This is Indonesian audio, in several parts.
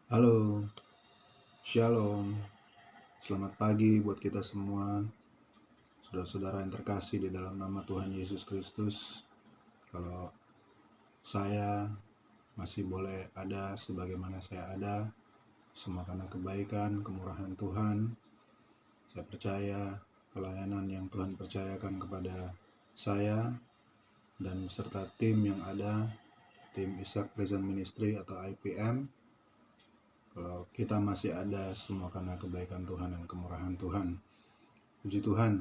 Halo, Shalom. Selamat pagi buat kita semua, saudara-saudara yang terkasih di dalam nama Tuhan Yesus Kristus. Kalau saya masih boleh ada sebagaimana saya ada, semua karena kebaikan, kemurahan Tuhan. Saya percaya pelayanan yang Tuhan percayakan kepada saya dan beserta tim yang ada, tim Ishak Prison Ministry atau IPM. Kalau kita masih ada, semua karena kebaikan Tuhan dan kemurahan Tuhan. Puji Tuhan,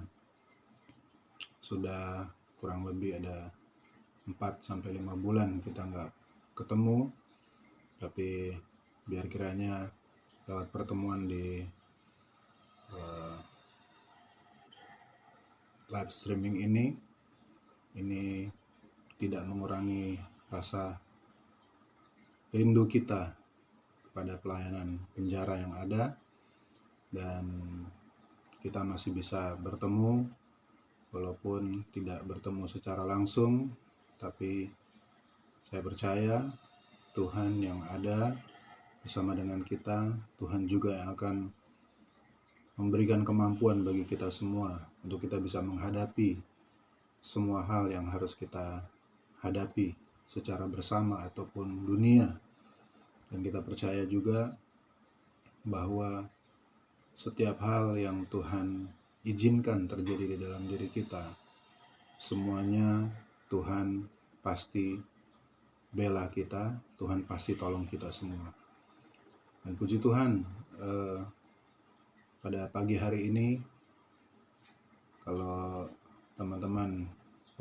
sudah kurang lebih ada 4-5 bulan kita nggak ketemu, tapi biar kiranya lewat pertemuan di live streaming ini tidak mengurangi rasa rindu kita kepada pelayanan penjara yang ada, dan kita masih bisa bertemu walaupun tidak bertemu secara langsung, tapi saya percaya Tuhan yang ada bersama dengan kita. Tuhan juga yang akan memberikan kemampuan bagi kita semua untuk kita bisa menghadapi semua hal yang harus kita hadapi secara bersama ataupun dunia. Dan kita percaya juga bahwa setiap hal yang Tuhan izinkan terjadi di dalam diri kita, semuanya Tuhan pasti bela kita, Tuhan pasti tolong kita semua. Dan puji Tuhan, pada pagi hari ini, kalau teman-teman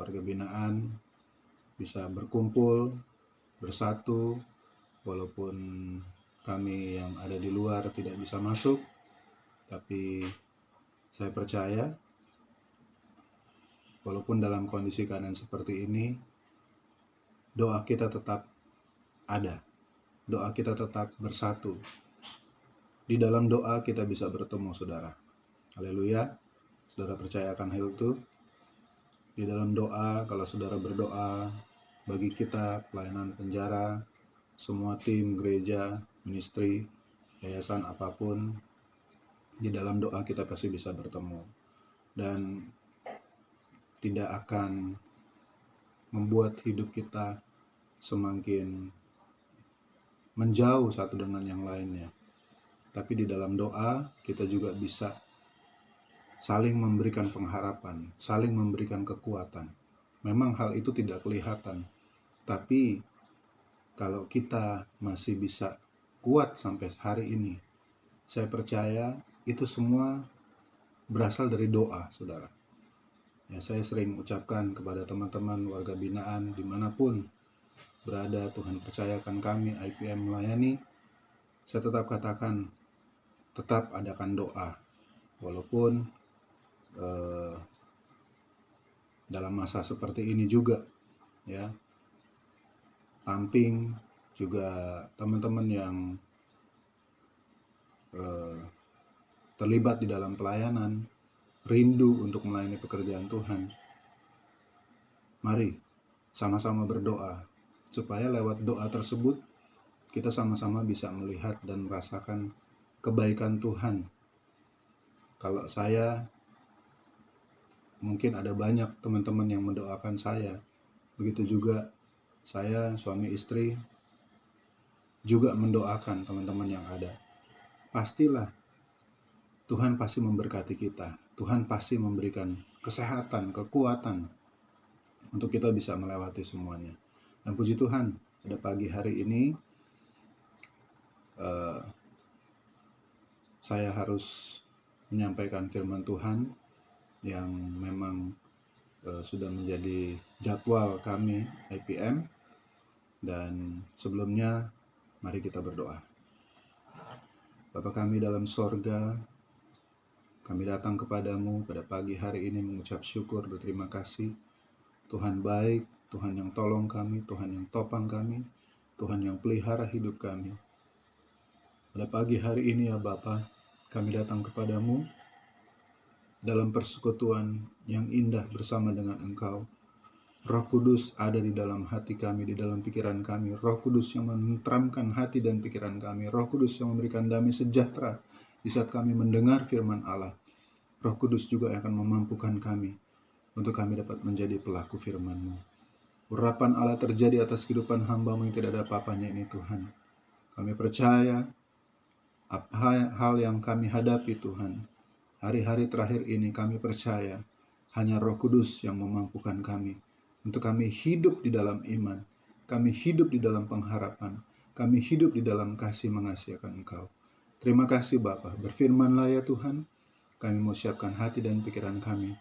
warga binaan bisa berkumpul, bersatu, walaupun kami yang ada di luar tidak bisa masuk, tapi saya percaya walaupun dalam kondisi keadaan seperti ini, doa kita tetap ada, doa kita tetap bersatu. Di dalam doa kita bisa bertemu, saudara. Haleluya. Saudara percaya akan hal itu? Di dalam doa, kalau saudara berdoa bagi kita, pelayanan penjara, semua tim, gereja, ministry, yayasan apapun, di dalam doa kita pasti bisa bertemu. Dan tidak akan membuat hidup kita semakin menjauh satu dengan yang lainnya. Tapi di dalam doa kita juga bisa saling memberikan pengharapan, saling memberikan kekuatan. Memang hal itu tidak kelihatan, tapi kalau kita masih bisa kuat sampai hari ini, saya percaya itu semua berasal dari doa, saudara. Ya, saya sering ucapkan kepada teman-teman warga binaan dimanapun berada, Tuhan percayakan kami IPM melayani, saya tetap katakan, tetap adakan doa. Walaupun dalam masa seperti ini juga, ya, Tamping juga teman-teman yang terlibat di dalam pelayanan, rindu untuk melayani pekerjaan Tuhan. Mari sama-sama berdoa supaya lewat doa tersebut kita sama-sama bisa melihat dan merasakan kebaikan Tuhan. Kalau saya, mungkin ada banyak teman-teman yang mendoakan saya, begitu juga saya, suami istri, juga mendoakan teman-teman yang ada. Pastilah Tuhan pasti memberkati kita. Tuhan pasti memberikan kesehatan, kekuatan untuk kita bisa melewati semuanya. Dan puji Tuhan, pada pagi hari ini saya harus menyampaikan firman Tuhan yang memang sudah menjadi jadwal kami IPM. Dan sebelumnya mari kita berdoa. Bapa kami dalam sorga, kami datang kepadamu pada pagi hari ini mengucap syukur, berterima kasih. Tuhan baik, Tuhan yang tolong kami, Tuhan yang topang kami, Tuhan yang pelihara hidup kami. Pada pagi hari ini ya Bapa, kami datang kepadamu dalam persekutuan yang indah bersama dengan Engkau. Roh Kudus ada di dalam hati kami, di dalam pikiran kami. Roh Kudus yang menenteramkan hati dan pikiran kami. Roh Kudus yang memberikan damai sejahtera di saat kami mendengar firman Allah. Roh Kudus juga akan memampukan kami untuk kami dapat menjadi pelaku firman-Mu. Urapan Allah terjadi atas kehidupan hamba-Mu yang tidak ada apa-apanya ini Tuhan. Kami percaya apa hal yang kami hadapi Tuhan. Hari-hari terakhir ini kami percaya hanya Roh Kudus yang memampukan kami untuk kami hidup di dalam iman, kami hidup di dalam pengharapan, kami hidup di dalam kasih mengasihi Engkau. Terima kasih Bapa, berfirman-Lah ya Tuhan, kami mau siapkan hati dan pikiran kami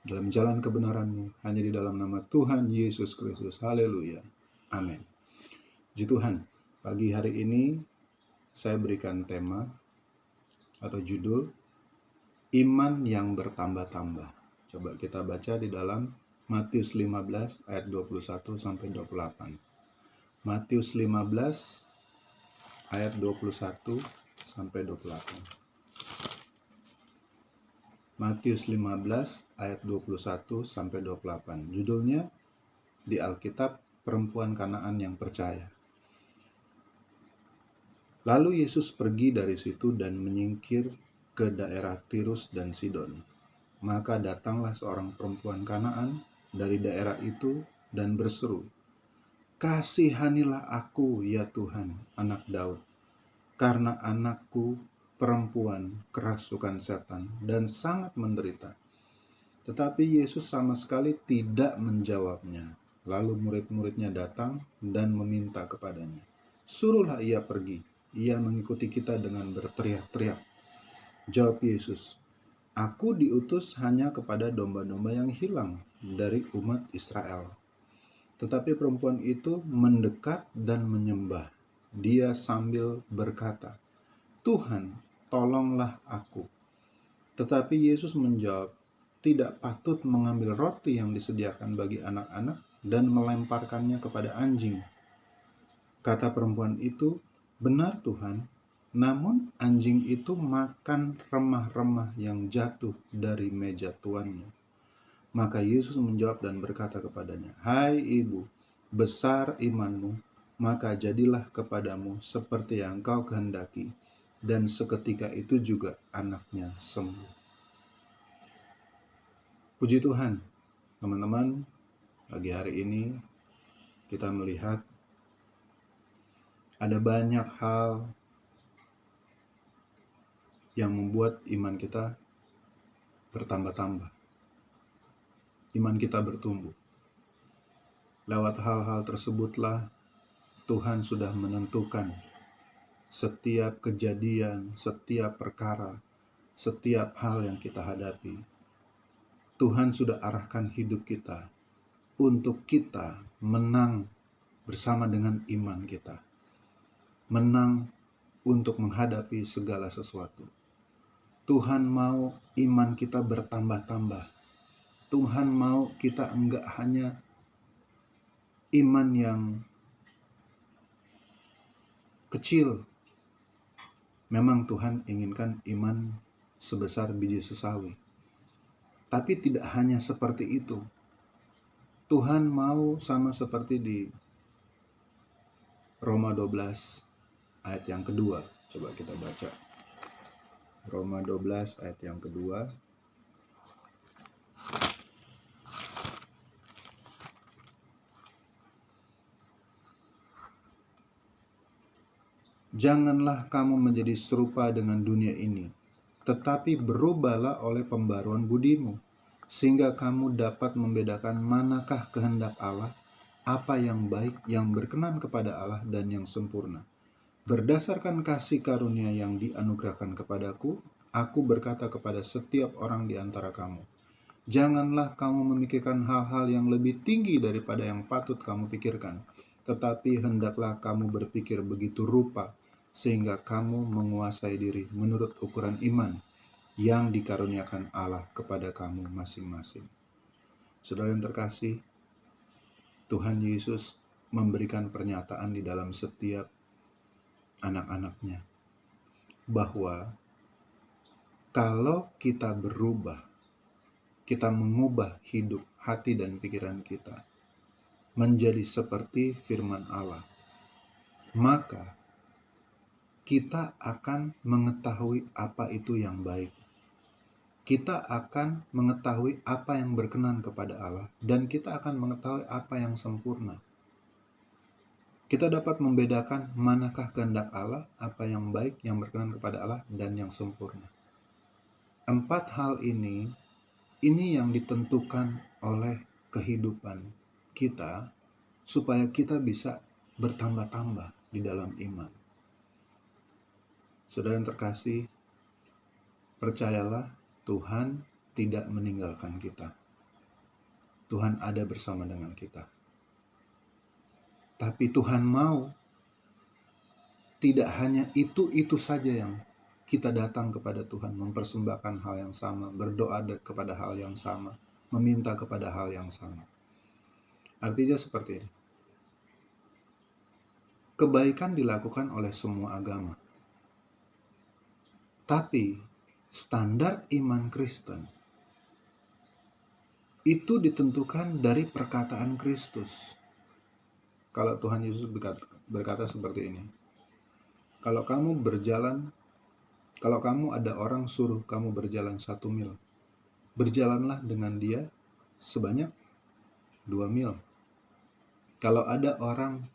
dalam jalan kebenaran-Mu, hanya di dalam nama Tuhan Yesus Kristus. Haleluya. Amin. Puji Tuhan, pagi hari ini saya berikan tema atau judul Iman yang bertambah-tambah. Coba kita baca di dalam Matius 15 ayat 21 sampai 28. Matius 15 ayat 21 sampai 28. Matius 15 ayat 21 sampai 28. Judulnya di Alkitab Perempuan Kanaan yang Percaya. Lalu Yesus pergi dari situ dan menyingkir ke daerah Tirus dan Sidon. Maka datanglah seorang perempuan Kanaan dari daerah itu dan berseru, "Kasihanilah aku ya Tuhan, anak Daud, karena anakku perempuan kerasukan setan dan sangat menderita." Tetapi Yesus sama sekali tidak menjawabnya. Lalu murid-muridnya datang dan meminta kepadanya, "Suruhlah ia pergi, ia mengikuti kita dengan berteriak-teriak." Jawab Yesus, "Aku diutus hanya kepada domba-domba yang hilang dari umat Israel." Tetapi perempuan itu mendekat dan menyembah. Dia sambil berkata, "Tuhan, tolonglah aku." Tetapi Yesus menjawab, "Tidak patut mengambil roti yang disediakan bagi anak-anak dan melemparkannya kepada anjing." Kata perempuan itu, "Benar Tuhan, namun anjing itu makan remah-remah yang jatuh dari meja tuannya." Maka Yesus menjawab dan berkata kepadanya, "Hai ibu, besar imanmu, maka jadilah kepadamu seperti yang kau kehendaki." Dan seketika itu juga anaknya sembuh. Puji Tuhan, teman-teman, pagi hari ini kita melihat ada banyak hal yang membuat iman kita bertambah-tambah. Iman kita bertumbuh. Lewat hal-hal tersebutlah Tuhan sudah menentukan setiap kejadian, setiap perkara, setiap hal yang kita hadapi. Tuhan sudah arahkan hidup kita untuk kita menang bersama dengan iman kita. Menang untuk menghadapi segala sesuatu. Tuhan mau iman kita bertambah-tambah. Tuhan mau kita enggak hanya iman yang kecil. Memang Tuhan inginkan iman sebesar biji sesawi. Tapi tidak hanya seperti itu. Tuhan mau sama seperti di Roma 12 ayat yang kedua. Coba kita baca. Roma 12 ayat yang kedua. "Janganlah kamu menjadi serupa dengan dunia ini, tetapi berubahlah oleh pembaruan budimu, sehingga kamu dapat membedakan manakah kehendak Allah, apa yang baik, yang berkenan kepada Allah, dan yang sempurna. Berdasarkan kasih karunia yang dianugerahkan kepadaku, aku berkata kepada setiap orang di antara kamu, janganlah kamu memikirkan hal-hal yang lebih tinggi daripada yang patut kamu pikirkan, tetapi hendaklah kamu berpikir begitu rupa, sehingga kamu menguasai diri menurut ukuran iman yang dikaruniakan Allah kepada kamu masing-masing." Saudara yang terkasih, Tuhan Yesus memberikan pernyataan di dalam setiap anak-anaknya bahwa kalau kita berubah, kita mengubah hidup, hati, dan pikiran kita menjadi seperti firman Allah, maka kita akan mengetahui apa itu yang baik. Kita akan mengetahui apa yang berkenan kepada Allah, dan kita akan mengetahui apa yang sempurna. Kita dapat membedakan manakah kehendak Allah, apa yang baik, yang berkenan kepada Allah, dan yang sempurna. 4 hal ini yang ditentukan oleh kehidupan kita supaya kita bisa bertambah-tambah di dalam iman. Saudara yang terkasih, percayalah Tuhan tidak meninggalkan kita. Tuhan ada bersama dengan kita. Tapi Tuhan mau tidak hanya itu saja yang kita datang kepada Tuhan, mempersembahkan hal yang sama, berdoa kepada hal yang sama, meminta kepada hal yang sama. Artinya seperti ini. Kebaikan dilakukan oleh semua agama. Tapi standar iman Kristen itu ditentukan dari perkataan Kristus. Kalau Tuhan Yesus berkata seperti ini, kalau kamu ada orang suruh kamu berjalan 1 mil, berjalanlah dengan dia sebanyak 2 mil. Kalau ada orang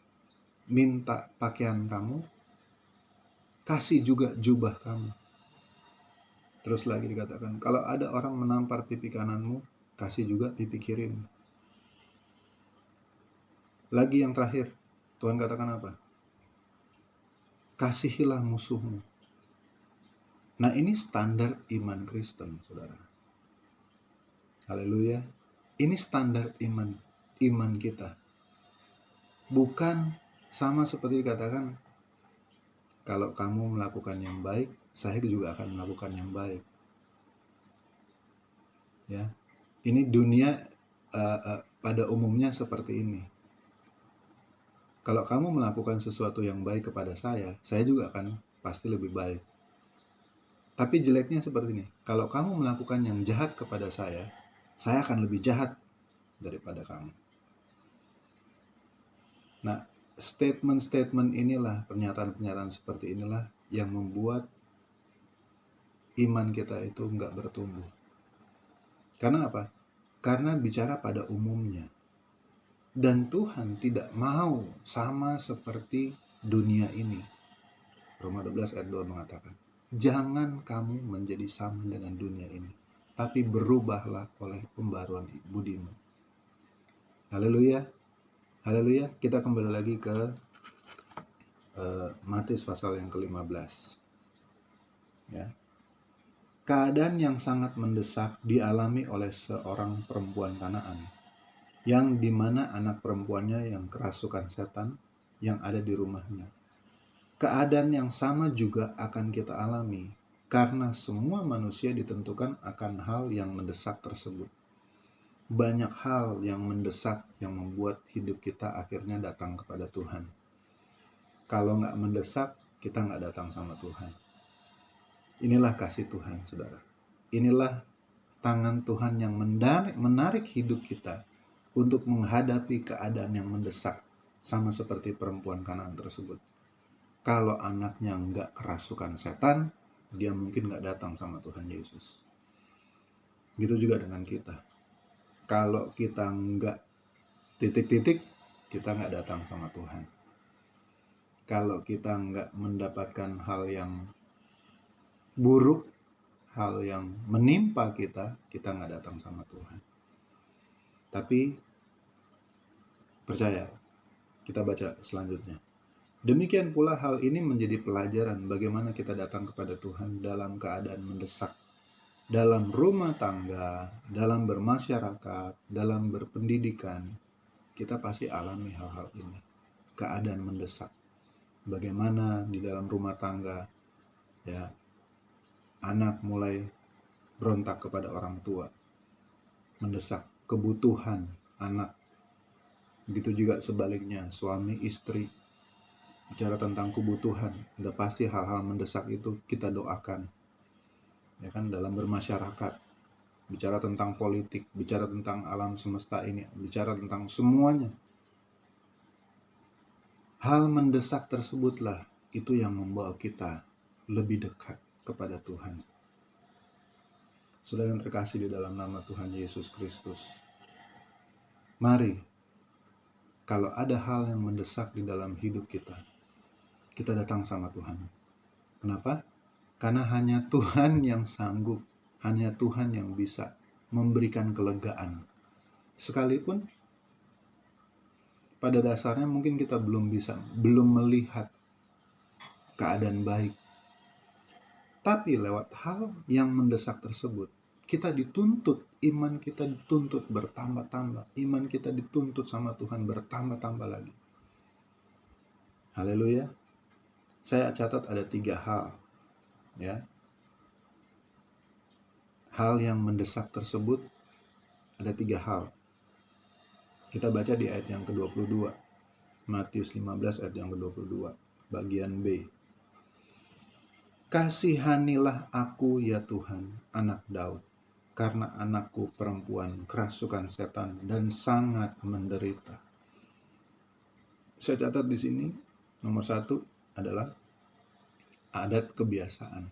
minta pakaian kamu, kasih juga jubah kamu. Terus lagi dikatakan, kalau ada orang menampar pipi kananmu, kasih juga pipi kirimu. Lagi yang terakhir, Tuhan katakan apa? Kasihilah musuhmu. Nah, ini standar iman Kristen, saudara. Haleluya. Ini standar iman kita. Bukan sama seperti dikatakan, kalau kamu melakukan yang baik, saya juga akan melakukan yang baik. Ya, ini dunia pada umumnya seperti ini. Kalau kamu melakukan sesuatu yang baik kepada saya juga akan pasti lebih baik. Tapi jeleknya seperti ini. Kalau kamu melakukan yang jahat kepada saya akan lebih jahat daripada kamu. Nah, statement-statement inilah, pernyataan-pernyataan seperti inilah yang membuat iman kita itu enggak bertumbuh. Karena apa? Karena bicara pada umumnya. Dan Tuhan tidak mau sama seperti dunia ini. Roma 12 ayat 2 mengatakan, jangan kamu menjadi sama dengan dunia ini, tapi berubahlah oleh pembaruan budimu. Haleluya. Haleluya. Kita kembali lagi ke Matius pasal yang ke-15. Ya. Keadaan yang sangat mendesak dialami oleh seorang perempuan Kanaan, yang dimana anak perempuannya yang kerasukan setan yang ada di rumahnya. Keadaan yang sama juga akan kita alami, karena semua manusia ditentukan akan hal yang mendesak tersebut. Banyak hal yang mendesak yang membuat hidup kita akhirnya datang kepada Tuhan. Kalau nggak mendesak, kita nggak datang sama Tuhan. Inilah kasih Tuhan, saudara. Inilah tangan Tuhan yang menarik hidup kita untuk menghadapi keadaan yang mendesak, sama seperti perempuan Kanaan tersebut. Kalau anaknya nggak kerasukan setan, dia mungkin nggak datang sama Tuhan Yesus. Gitu juga dengan kita. Kalau kita nggak titik-titik, kita nggak datang sama Tuhan. Kalau kita nggak mendapatkan hal yang buruk, hal yang menimpa kita nggak datang sama Tuhan. Tapi percaya, kita baca selanjutnya. Demikian pula hal ini menjadi pelajaran bagaimana kita datang kepada Tuhan dalam keadaan mendesak. Dalam rumah tangga, dalam bermasyarakat, dalam berpendidikan, kita pasti alami hal-hal ini. Keadaan mendesak. Bagaimana di dalam rumah tangga, ya, anak mulai berontak kepada orang tua. Mendesak kebutuhan anak. Begitu juga sebaliknya, suami istri bicara tentang kebutuhan, udah pasti hal-hal mendesak itu kita doakan. Ya kan, dalam bermasyarakat, bicara tentang politik, bicara tentang alam semesta ini, bicara tentang semuanya. Hal mendesak tersebutlah itu yang membawa kita lebih dekat kepada Tuhan. Saudara yang terkasih di dalam nama Tuhan Yesus Kristus, mari, kalau ada hal yang mendesak di dalam hidup kita, kita datang sama Tuhan. Kenapa? Karena hanya Tuhan yang sanggup, hanya Tuhan yang bisa memberikan kelegaan. Sekalipun pada dasarnya mungkin kita belum melihat keadaan baik. Tapi lewat hal yang mendesak tersebut, kita dituntut, iman kita dituntut bertambah-tambah. Iman kita dituntut sama Tuhan bertambah-tambah lagi. Haleluya. Saya catat ada 3 hal. Ya. Hal yang mendesak tersebut ada 3 hal. Kita baca di ayat yang ke-22. Matius 15 ayat yang ke-22. Bagian B. Kasihanilah aku ya Tuhan, anak Daud, karena anakku perempuan kerasukan setan dan sangat menderita. Saya catat di sini, nomor 1 adalah adat kebiasaan.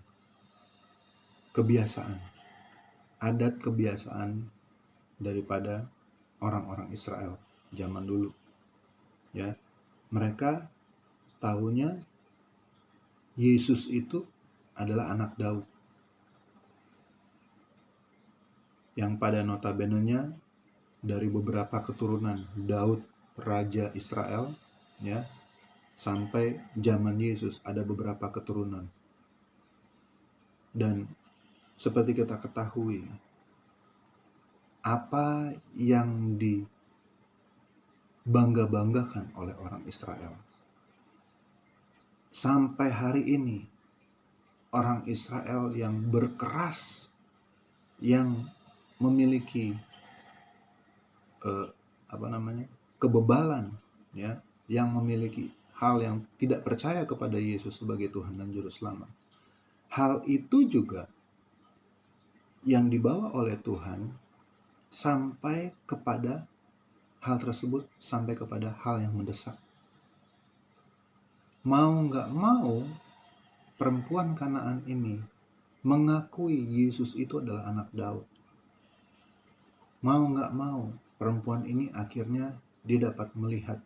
Adat kebiasaan daripada orang-orang Israel zaman dulu. Ya, mereka tahunya Yesus itu adalah anak Daud, yang pada notabene-nya dari beberapa keturunan Daud raja Israel, ya, sampai zaman Yesus ada beberapa keturunan. Dan seperti kita ketahui, apa yang dibangga-banggakan oleh orang Israel sampai hari ini, orang Israel yang berkeras, yang memiliki kebebalan, ya, yang memiliki hal yang tidak percaya kepada Yesus sebagai Tuhan dan Juru Selamat. Hal itu juga yang dibawa oleh Tuhan sampai kepada hal tersebut, sampai kepada hal yang mendesak. Mau nggak mau, perempuan Kanaan ini mengakui Yesus itu adalah anak Daud. Mau nggak mau, perempuan ini akhirnya dia dapat melihat.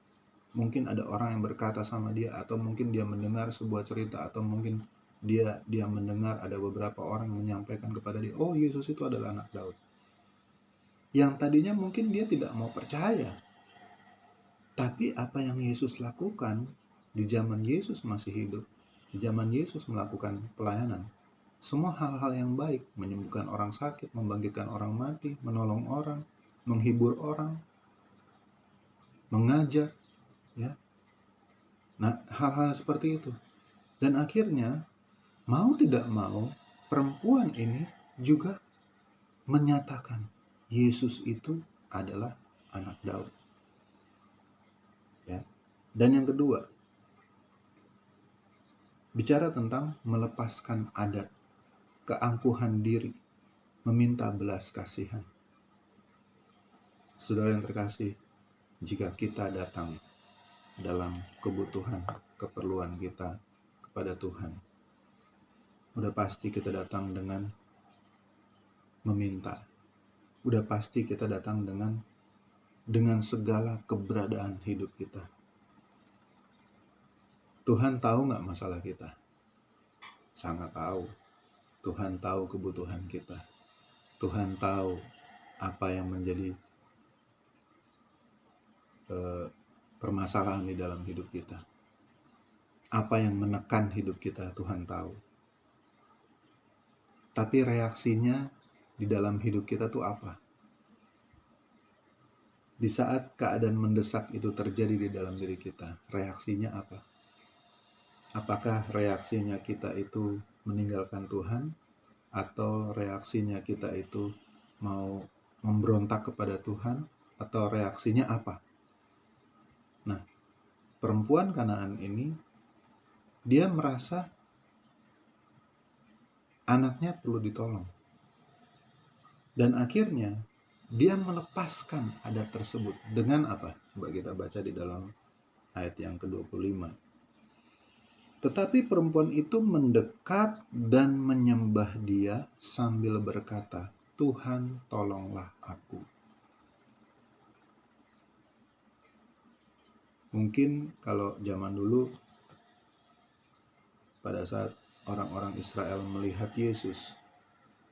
Mungkin ada orang yang berkata sama dia, atau mungkin dia mendengar sebuah cerita, atau mungkin dia mendengar ada beberapa orang yang menyampaikan kepada dia, oh Yesus itu adalah anak Daud. Yang tadinya mungkin dia tidak mau percaya. Tapi apa yang Yesus lakukan di zaman Yesus masih hidup, di zaman Yesus melakukan pelayanan, semua hal-hal yang baik, menyembuhkan orang sakit, membangkitkan orang mati, menolong orang, menghibur orang, mengajar, ya. Nah, hal-hal seperti itu. Dan akhirnya, mau tidak mau, perempuan ini juga menyatakan Yesus itu adalah anak Daud. Ya. Dan yang kedua, bicara tentang melepaskan adat, keangkuhan diri, meminta belas kasihan. Saudara yang terkasih, jika kita datang dalam kebutuhan, keperluan kita kepada Tuhan, udah pasti kita datang dengan meminta. Udah pasti kita datang dengan segala keberadaan hidup kita. Tuhan tahu nggak masalah kita? Sangat tahu. Tuhan tahu kebutuhan kita. Tuhan tahu apa yang menjadi permasalahan di dalam hidup kita. Apa yang menekan hidup kita, Tuhan tahu. Tapi reaksinya di dalam hidup kita tuh apa? Di saat keadaan mendesak itu terjadi di dalam diri kita, reaksinya apa? Apakah reaksinya kita itu meninggalkan Tuhan, atau reaksinya kita itu mau memberontak kepada Tuhan, atau reaksinya apa? Nah, perempuan Kanaan ini, dia merasa anaknya perlu ditolong. Dan akhirnya dia melepaskan adat tersebut dengan apa? Coba kita baca di dalam ayat yang ke-25. Tetapi perempuan itu mendekat dan menyembah dia sambil berkata, Tuhan, tolonglah aku. Mungkin kalau zaman dulu, pada saat orang-orang Israel melihat Yesus,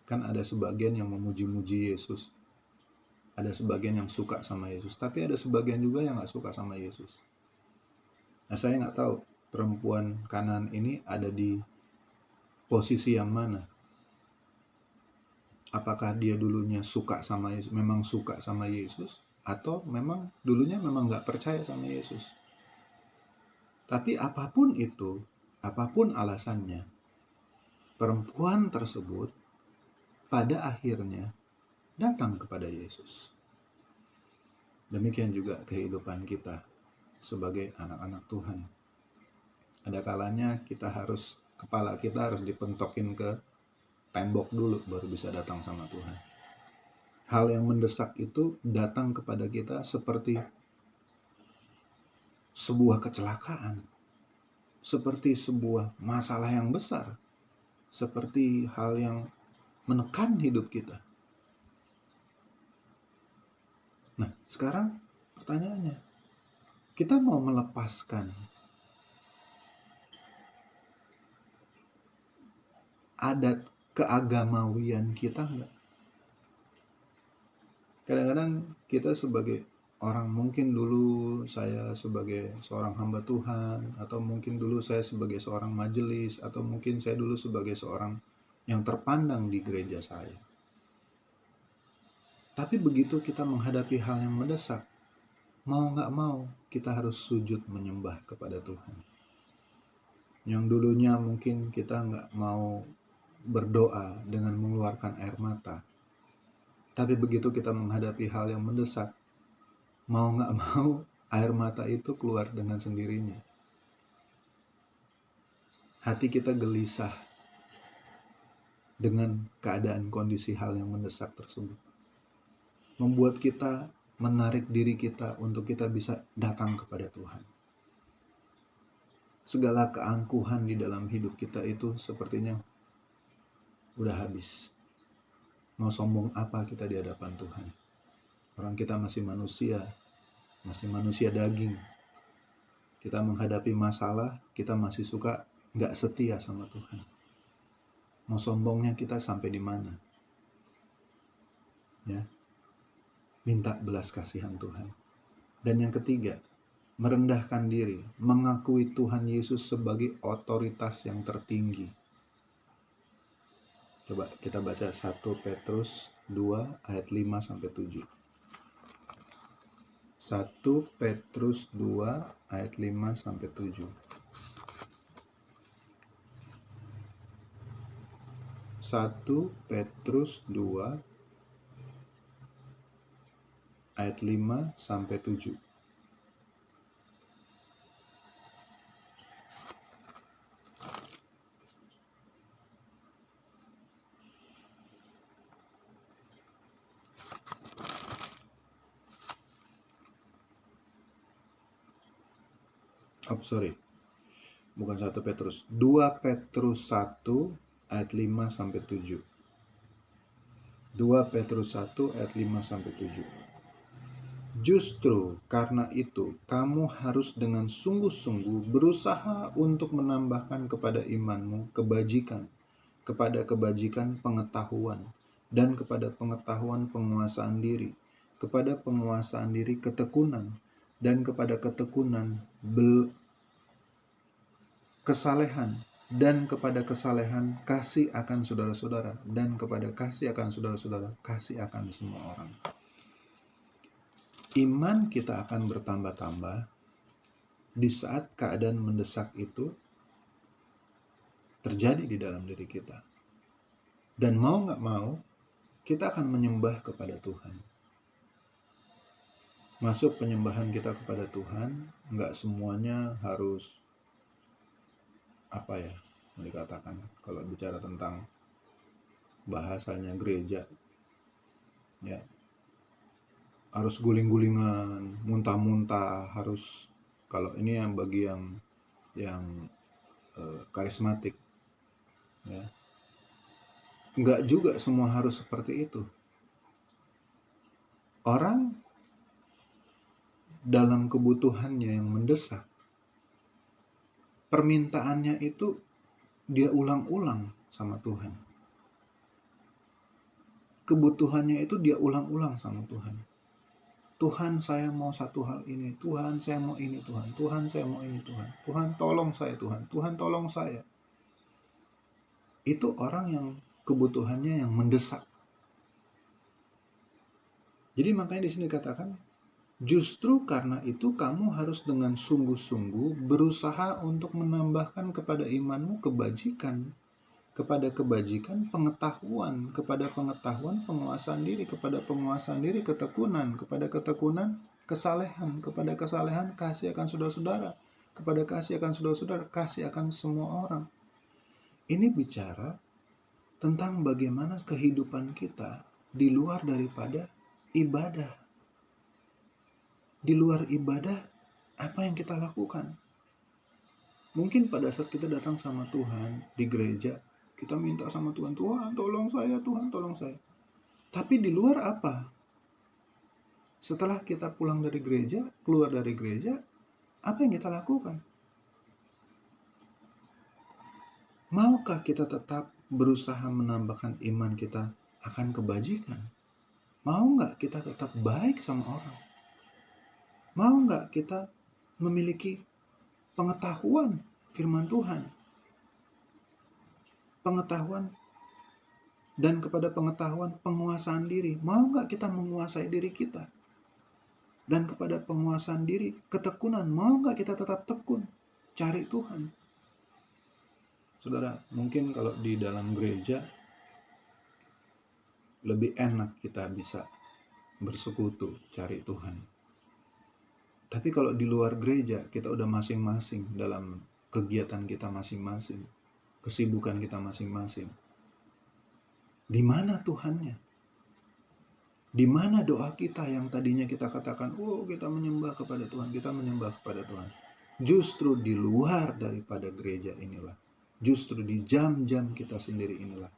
kan ada sebagian yang memuji-muji Yesus. Ada sebagian yang suka sama Yesus, tapi ada sebagian juga yang gak suka sama Yesus. Nah, saya gak tahu perempuan Kanaan ini ada di posisi yang mana. Apakah dia dulunya suka sama Yesus, memang suka sama Yesus, atau memang dulunya memang gak percaya sama Yesus. Tapi apapun itu, apapun alasannya, perempuan tersebut pada akhirnya datang kepada Yesus. Demikian juga kehidupan kita sebagai anak-anak Tuhan. Ada kalanya kepala kita harus dipentokin ke tembok dulu baru bisa datang sama Tuhan. Hal yang mendesak itu datang kepada kita seperti sebuah kecelakaan, seperti sebuah masalah yang besar, seperti hal yang menekan hidup kita. Nah, sekarang pertanyaannya, kita mau melepaskan adat keagamawian kita enggak? Kadang-kadang kita sebagai orang, mungkin dulu saya sebagai seorang hamba Tuhan, atau mungkin dulu saya sebagai seorang majelis, atau mungkin saya dulu sebagai seorang yang terpandang di gereja saya. Tapi begitu kita menghadapi hal yang mendesak, mau gak mau kita harus sujud menyembah kepada Tuhan. Yang dulunya mungkin kita gak mau berdoa dengan mengeluarkan air mata, tapi begitu kita menghadapi hal yang mendesak, mau gak mau air mata itu keluar dengan sendirinya. Hati kita gelisah dengan keadaan kondisi hal yang mendesak tersebut, membuat kita menarik diri kita untuk kita bisa datang kepada Tuhan. Segala keangkuhan di dalam hidup kita itu sepertinya udah habis. Mau sombong apa kita di hadapan Tuhan? Orang kita masih manusia daging. Kita menghadapi masalah, kita masih suka gak setia sama Tuhan. Mau sombongnya kita sampai di mana? Ya, minta belas kasihan Tuhan. Dan yang ketiga, merendahkan diri, mengakui Tuhan Yesus sebagai otoritas yang tertinggi. Coba kita baca 1 Petrus 2 ayat 5-7. 1 Petrus 2 ayat 5-7. 1 Petrus 2 ayat 5-7. Bukan 1 Petrus, 2 Petrus 1 ayat 5-7. 2 Petrus 1 ayat 5-7. Justru karena itu kamu harus dengan sungguh-sungguh berusaha untuk menambahkan kepada imanmu kebajikan, kepada kebajikan pengetahuan, dan kepada pengetahuan penguasaan diri, kepada penguasaan diri ketekunan, dan kepada ketekunan kesalehan, dan kepada kesalehan kasih akan saudara-saudara, dan kepada kasih akan saudara-saudara kasih akan semua orang. Iman kita akan bertambah-tambah di saat keadaan mendesak itu terjadi di dalam diri kita. Dan mau gak mau, kita akan menyembah kepada Tuhan. Masuk penyembahan kita kepada Tuhan, gak semuanya harus dikatakan kalau bicara tentang bahasanya gereja, ya. Harus guling-gulingan, muntah-muntah, harus, kalau ini yang bagi yang karismatik, ya. Enggak juga semua harus seperti itu. Orang dalam kebutuhannya yang mendesak, permintaannya itu dia ulang-ulang sama Tuhan. Kebutuhannya itu dia ulang-ulang sama Tuhan. Tuhan, saya mau satu hal ini. Tuhan, saya mau ini, Tuhan. Tuhan, saya mau ini, Tuhan. Tuhan, tolong saya, Tuhan. Tuhan, tolong saya. Itu orang yang kebutuhannya yang mendesak. Jadi makanya di sini dikatakan, justru karena itu kamu harus dengan sungguh-sungguh berusaha untuk menambahkan kepada imanmu kebajikan, kepada kebajikan pengetahuan, kepada pengetahuan penguasaan diri, kepada penguasaan diri ketekunan, kepada ketekunan kesalehan, kepada kesalehan kasih akan saudara-saudara, kepada kasih akan saudara-saudara, kasih akan semua orang. Ini bicara tentang bagaimana kehidupan kita di luar daripada ibadah. Di luar ibadah, apa yang kita lakukan? Mungkin pada saat kita datang sama Tuhan di gereja, kita minta sama Tuhan, Tuhan tolong saya, Tuhan tolong saya. Tapi di luar apa? Setelah kita pulang dari gereja, keluar dari gereja, apa yang kita lakukan? Maukah kita tetap berusaha menambahkan iman kita akan kebajikan? Mau nggak kita tetap baik sama orang? Mau nggak kita memiliki pengetahuan firman Tuhan? Pengetahuan dan kepada pengetahuan penguasaan diri. Mau nggak kita menguasai diri kita? Dan kepada penguasaan diri, ketekunan. Mau nggak kita tetap tekun? Cari Tuhan. Saudara, mungkin kalau di dalam gereja lebih enak kita bisa bersekutu, cari Tuhan. Tapi kalau di luar gereja, kita udah masing-masing dalam kegiatan kita masing-masing, kesibukan kita masing-masing. Di mana Tuhannya? Di mana doa kita yang tadinya kita katakan, oh kita menyembah kepada Tuhan, kita menyembah kepada Tuhan. Justru di luar daripada gereja inilah, justru di jam-jam kita sendiri inilah,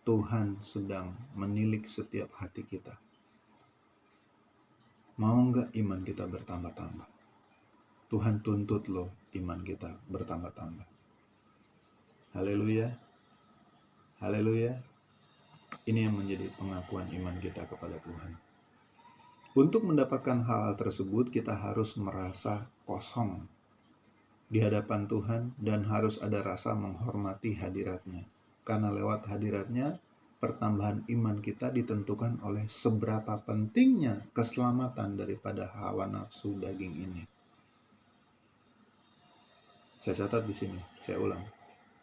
Tuhan sedang menilik setiap hati kita. Mau nggak iman kita bertambah-tambah? Tuhan tuntut loh iman kita bertambah-tambah. Haleluya. Haleluya. Ini yang menjadi pengakuan iman kita kepada Tuhan. Untuk mendapatkan hal-hal tersebut, kita harus merasa kosong di hadapan Tuhan dan harus ada rasa menghormati hadiratnya. Karena lewat hadiratnya, pertambahan iman kita ditentukan oleh seberapa pentingnya keselamatan daripada hawa nafsu daging ini. Saya catat di sini, saya ulang.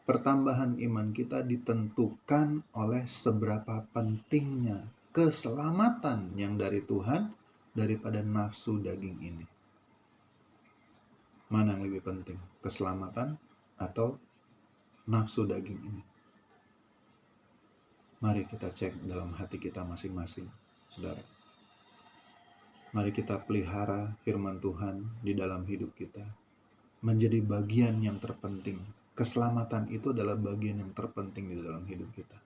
Pertambahan iman kita ditentukan oleh seberapa pentingnya keselamatan yang dari Tuhan daripada nafsu daging ini. Mana yang lebih penting? Keselamatan atau nafsu daging ini? Mari kita cek dalam hati kita masing-masing, saudara. Mari kita pelihara firman Tuhan di dalam hidup kita. Menjadi bagian yang terpenting. Keselamatan itu adalah bagian yang terpenting di dalam hidup kita.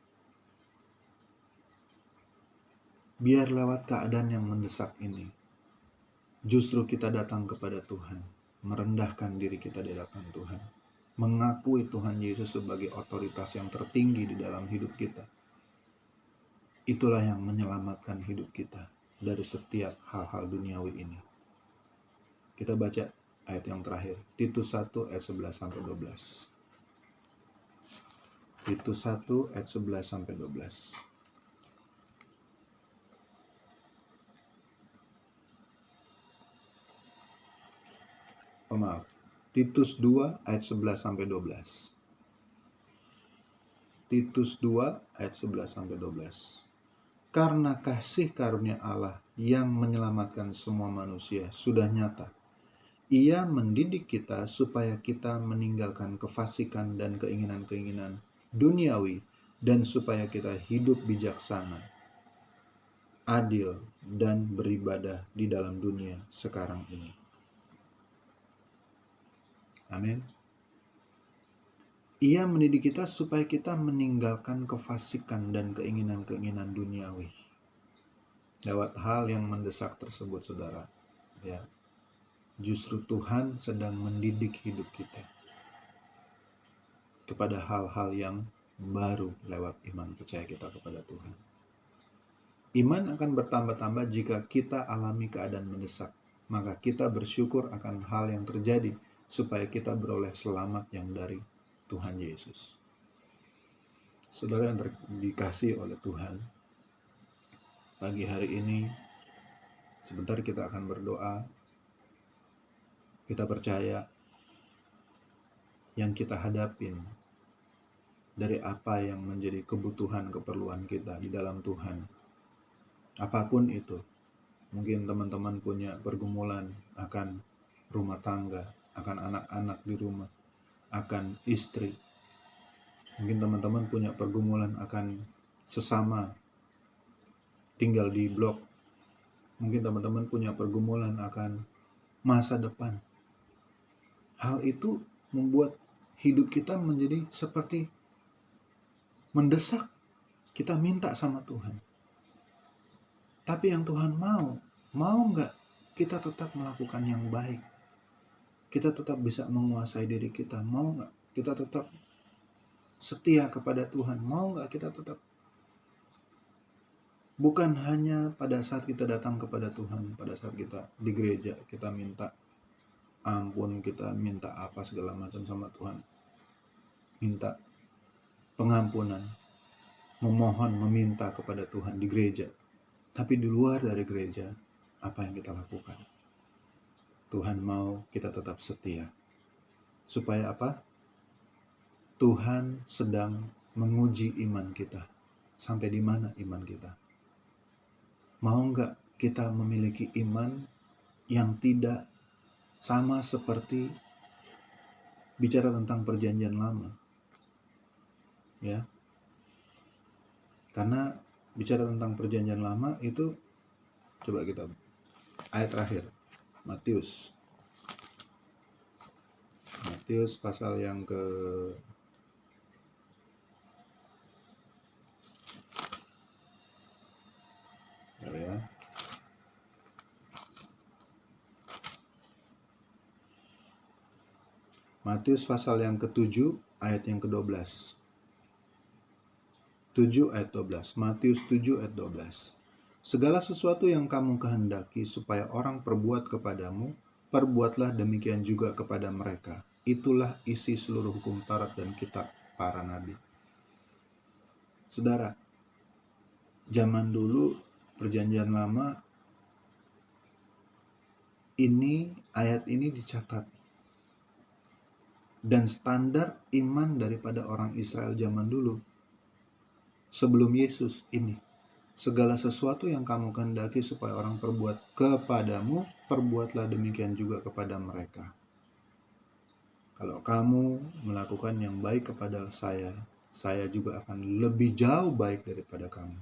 Biar lewat keadaan yang mendesak ini, justru kita datang kepada Tuhan, merendahkan diri kita di hadapan Tuhan, mengakui Tuhan Yesus sebagai otoritas yang tertinggi di dalam hidup kita. Itulah yang menyelamatkan hidup kita dari setiap hal-hal duniawi ini. Kita baca ayat yang terakhir, Titus 1 ayat 11-12. Titus 1 ayat 11-12. Maaf, Titus 2 ayat 11-12. Titus 2 ayat 11-12. Karena kasih karunia Allah yang menyelamatkan semua manusia sudah nyata. Ia mendidik kita supaya kita meninggalkan kefasikan dan keinginan-keinginan duniawi dan supaya kita hidup bijaksana. adil, dan beribadah di dalam dunia sekarang ini. Amin. Ia mendidik kita supaya kita meninggalkan kefasikan dan keinginan-keinginan duniawi. Lewat hal yang mendesak tersebut, saudara, ya, justru Tuhan sedang mendidik hidup kita kepada hal-hal yang baru lewat iman percaya kita kepada Tuhan. Iman akan bertambah-tambah jika kita alami keadaan mendesak. Maka kita bersyukur akan hal yang terjadi supaya kita beroleh selamat yang dari Tuhan Yesus. Saudara yang dikasihi oleh Tuhan, pagi hari ini sebentar kita akan berdoa. Kita percaya yang kita hadapin dari apa yang menjadi kebutuhan keperluan kita di dalam Tuhan, apapun itu. Mungkin teman-teman punya pergumulan akan rumah tangga, akan anak-anak di rumah, akan istri. Mungkin teman-teman punya pergumulan akan sesama tinggal di blok. Mungkin teman-teman punya pergumulan akan masa depan. Hal itu membuat hidup kita menjadi seperti mendesak. Kita minta sama Tuhan. Tapi yang Tuhan mau nggak kita tetap melakukan yang baik? Kita tetap bisa menguasai diri kita. Mau nggak kita tetap setia kepada Tuhan? Mau nggak kita tetap, bukan hanya pada saat kita datang kepada Tuhan, pada saat kita di gereja, kita minta ampun, kita minta apa segala macam sama Tuhan, minta pengampunan, memohon, meminta kepada Tuhan di gereja. Tapi di luar dari gereja, apa yang kita lakukan? Tuhan mau kita tetap setia. Supaya apa? Tuhan sedang menguji iman kita. Sampai di mana iman kita? Mau nggak kita memiliki iman yang tidak sama seperti bicara tentang perjanjian lama? Ya. Karena bicara tentang perjanjian lama itu, coba kita ayat terakhir, Matius pasal yang ke ya, Matius pasal yang ke-7 ayat yang ke-12. 7 ayat 12. Matius 7 ayat 12. Segala sesuatu yang kamu kehendaki supaya orang perbuat kepadamu, perbuatlah demikian juga kepada mereka. Itulah isi seluruh hukum Taurat dan kitab para nabi. Saudara, zaman dulu perjanjian lama ini, ayat ini dicatat. Dan standar iman daripada orang Israel zaman dulu sebelum Yesus ini, segala sesuatu yang kamu kehendaki supaya orang perbuat kepadamu, perbuatlah demikian juga kepada mereka. Kalau kamu melakukan yang baik kepada saya juga akan lebih jauh baik daripada kamu.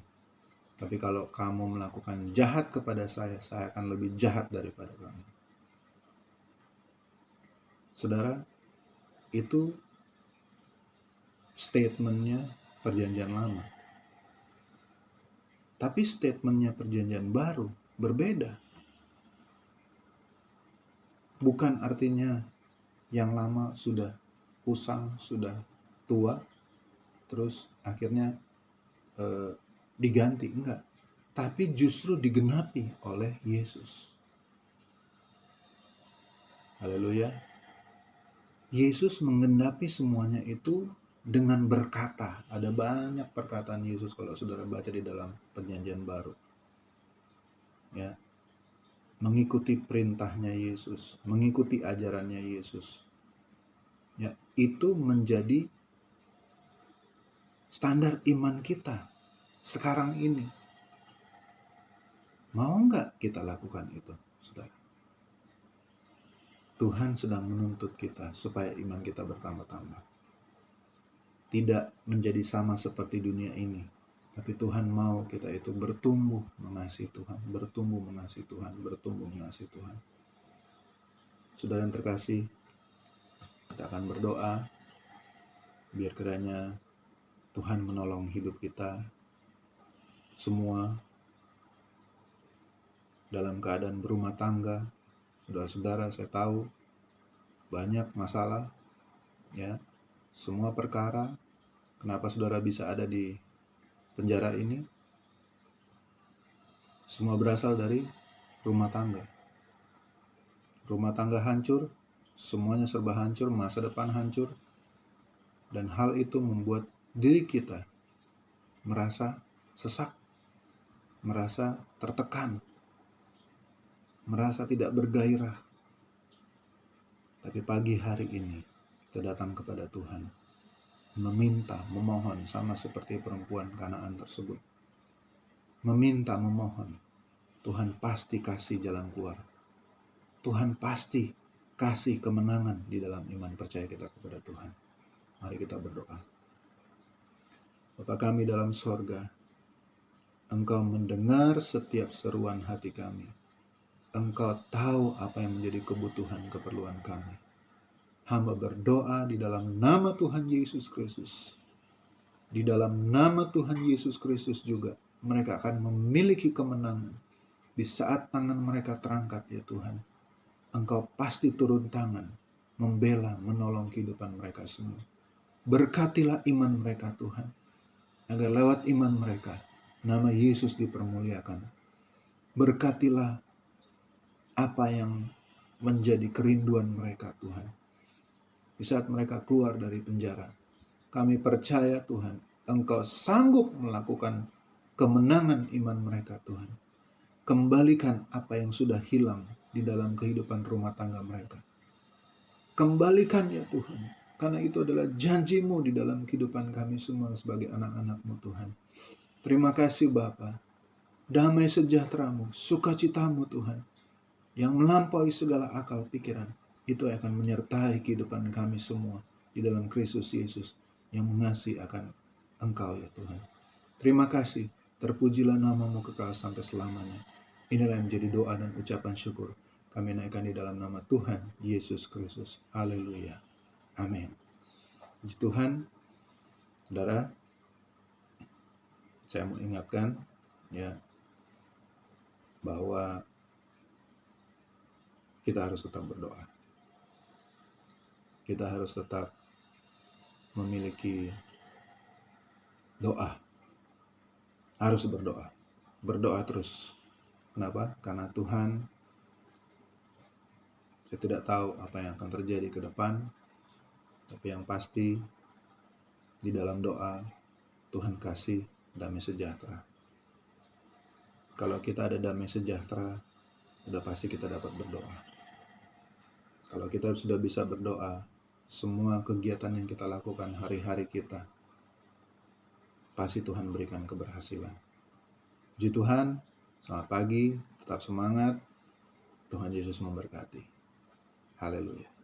Tapi kalau kamu melakukan jahat kepada saya akan lebih jahat daripada kamu. Saudara, itu statementnya perjanjian lama. Tapi statementnya perjanjian baru berbeda. Bukan artinya yang lama sudah usang, sudah tua, terus akhirnya diganti. Enggak. Tapi justru digenapi oleh Yesus. Haleluya. Yesus menggenapi semuanya itu dengan berkata. Ada banyak perkataan Yesus kalau saudara baca di dalam perjanjian baru. Ya. Mengikuti perintahnya Yesus, mengikuti ajarannya Yesus. Ya, itu menjadi standar iman kita sekarang ini. Mau nggak kita lakukan itu, saudara? Tuhan sedang menuntut kita supaya iman kita bertambah-tambah. Tidak menjadi sama seperti dunia ini, Tapi Tuhan mau kita itu bertumbuh mengasihi Tuhan, bertumbuh mengasihi Tuhan, bertumbuh mengasihi Tuhan. Saudara yang terkasih, kita akan berdoa biar kiranya Tuhan menolong hidup kita semua dalam keadaan berumah tangga. Saudara-saudara, saya tahu banyak masalah, ya, semua perkara. Kenapa saudara bisa ada di penjara ini? Semua berasal dari rumah tangga. Rumah tangga hancur, semuanya serba hancur, masa depan hancur, dan hal itu membuat diri kita merasa sesak, merasa tertekan, merasa tidak bergairah. Tapi pagi hari ini kita datang kepada Tuhan, meminta, memohon, sama seperti perempuan Kanaan tersebut. Meminta, memohon, Tuhan pasti kasih jalan keluar. Tuhan pasti kasih kemenangan di dalam iman percaya kita kepada Tuhan. Mari kita berdoa. Bapa kami dalam sorga, Engkau mendengar setiap seruan hati kami. Engkau tahu apa yang menjadi kebutuhan keperluan kami. Hamba berdoa di dalam nama Tuhan Yesus Kristus. Di dalam nama Tuhan Yesus Kristus juga mereka akan memiliki kemenangan. Di saat tangan mereka terangkat, ya Tuhan, Engkau pasti turun tangan, membela, menolong kehidupan mereka semua. Berkatilah iman mereka Tuhan, agar lewat iman mereka, nama Yesus dipermuliakan. Berkatilah apa yang menjadi kerinduan mereka Tuhan. Di saat mereka keluar dari penjara, kami percaya Tuhan, Engkau sanggup melakukan kemenangan iman mereka Tuhan. Kembalikan apa yang sudah hilang di dalam kehidupan rumah tangga mereka. Kembalikan ya Tuhan, karena itu adalah janji-Mu di dalam kehidupan kami semua sebagai anak-anak-Mu Tuhan. Terima kasih Bapa. Damai sejahtera-Mu, sukacita-Mu Tuhan, yang melampaui segala akal pikiran, itu akan menyertai kehidupan kami semua di dalam Kristus Yesus yang mengasihi akan Engkau ya Tuhan. Terima kasih, terpujilah nama-Mu kekal sampai selamanya. Inilah yang menjadi doa dan ucapan syukur kami naikkan di dalam nama Tuhan Yesus Kristus. Haleluya. Amin. Puji Tuhan. Saudara, saya mau ingatkan ya bahwa kita harus tetap berdoa. Kita harus tetap memiliki doa. Harus berdoa. Berdoa terus. Kenapa? Karena Tuhan, saya tidak tahu apa yang akan terjadi ke depan, tapi yang pasti di dalam doa Tuhan kasih damai sejahtera. Kalau kita ada damai sejahtera, sudah pasti kita dapat berdoa. Kalau kita sudah bisa berdoa, semua kegiatan yang kita lakukan hari-hari kita, pasti Tuhan berikan keberhasilan. Puji Tuhan, selamat pagi, tetap semangat, Tuhan Yesus memberkati. Haleluya.